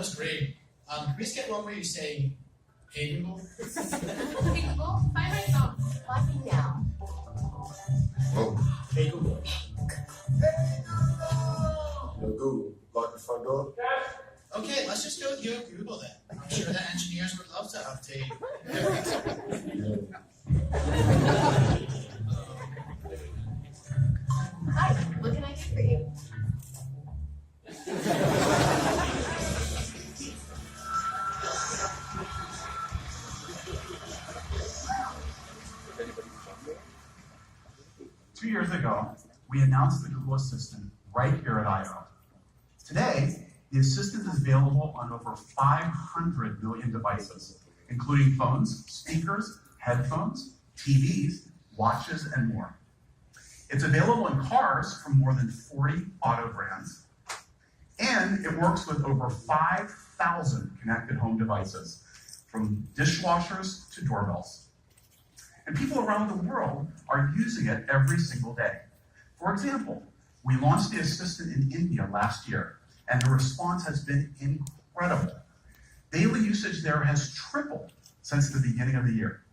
was great. Can we just get one where you say, "Hey Google"? Hey Google, find my phone. Watching now. Oh, Hey Google. no Google. Lock the front door. Okay, let's just go with your Google then. I'm sure the engineers would love to update. Hi, what can I do for you? Two years ago, we announced the Google Assistant right here at I/O. Today, the Assistant is available on over 500 million devices, including phones, speakers, headphones, TVs, watches, and more. It's available in cars from more than 40 auto brands, and it works with over 5,000 connected home devices, from dishwashers to doorbells. And people around the world are using it every single day. For example, we launched the Assistant in India last year, and the response has been incredible. Daily usage there has tripled since the beginning of the year.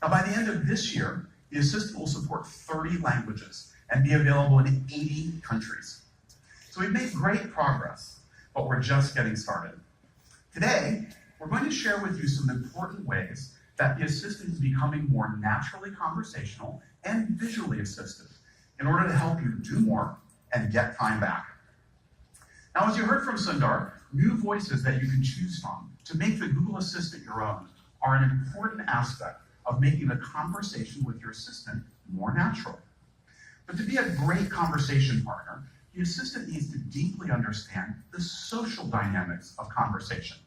Now, by the end of this year, the Assistant will support 30 languages and be available in 80 countries. So we've made great progress, but we're just getting started. Today, we're going to share with you some important ways that the Assistant is becoming more naturally conversational and visually assistive in order to help you do more and get time back. Now, as you heard from Sundar, new voices that you can choose from to make the Google Assistant your own are an important aspect of making the conversation with your assistant more natural. But to be a great conversation partner, the assistant needs to deeply understand the social dynamics of conversation.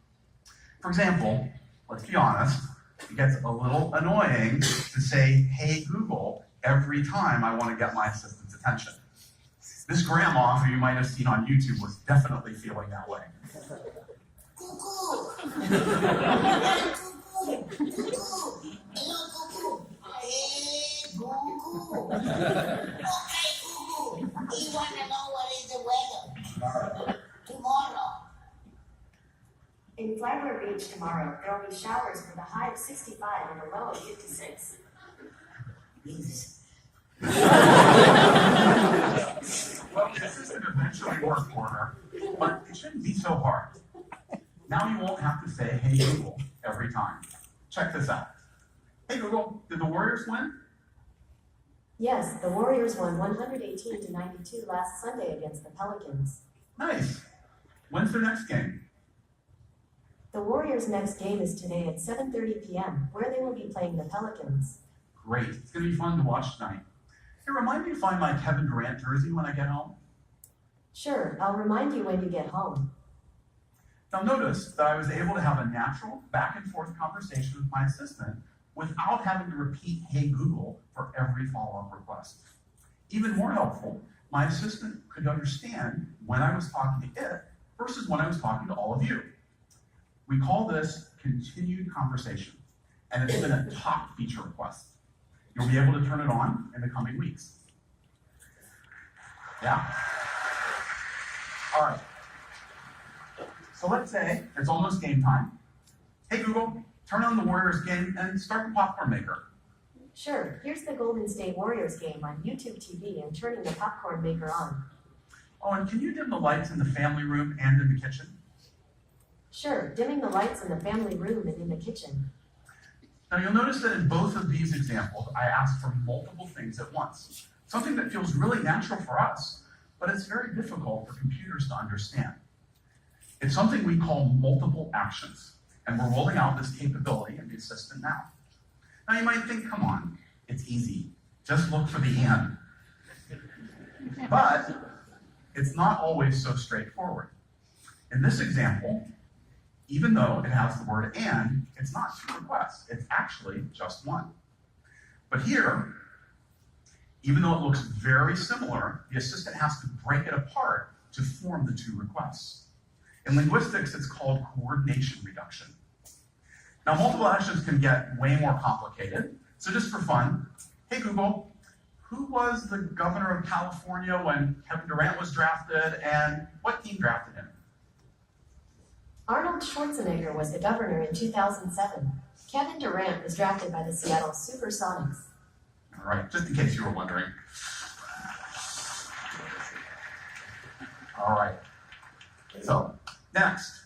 For example, let's be honest, it gets a little annoying to say, "Hey Google," every time I want to get my assistant's attention. This grandma, who you might have seen on YouTube, was definitely feeling that way. Cuckoo! Hello, Cuckoo! Hey, Cuckoo! Okay, Cuckoo! We want to know what is the weather tomorrow. In Flagler Beach tomorrow, there will be showers with a high of 65 and a low of 56. Yes. Well, this isn't eventually work for her, but it shouldn't be so hard. Now you won't have to say, "Hey Google," every time. Check this out. Hey Google, did the Warriors win? Yes, the Warriors won 118-92 last Sunday against the Pelicans. Nice. When's the next game? The Warriors' next game is today at 7:30 p.m., where they will be playing the Pelicans. Great. It's going to be fun to watch tonight. Hey, remind me to find my Kevin Durant jersey when I get home. Sure, I'll remind you when you get home. Now notice that I was able to have a natural back and forth conversation with my assistant without having to repeat "Hey Google" for every follow-up request. Even more helpful, my assistant could understand when I was talking to it versus when I was talking to all of you. We call this continued conversation, and it's been a top feature request. You'll be able to turn it on in the coming weeks. Yeah. All right. So let's say it's almost game time. Hey Google, turn on the Warriors game and start the popcorn maker. Sure, here's the Golden State Warriors game on YouTube TV and turning the popcorn maker on. Oh, and can you dim the lights in the family room and in the kitchen? Sure, dimming the lights in the family room and in the kitchen. Now you'll notice that in both of these examples, I asked for multiple things at once. Something that feels really natural for us, but it's very difficult for computers to understand. It's something we call multiple actions, and we're rolling out this capability in the Assistant now. Now you might think, come on, it's easy. Just look for the and. But it's not always so straightforward. In this example, even though it has the word "and," it's not two requests. It's actually just one. But here, even though it looks very similar, the assistant has to break it apart to form the two requests. In linguistics, it's called coordination reduction. Now, multiple actions can get way more complicated. So just for fun, hey Google, who was the governor of California when Kevin Durant was drafted, and what team drafted him? Arnold Schwarzenegger was the governor in 2007. Kevin Durant was drafted by the Seattle Supersonics. All right, just in case you were wondering. All right. So, next.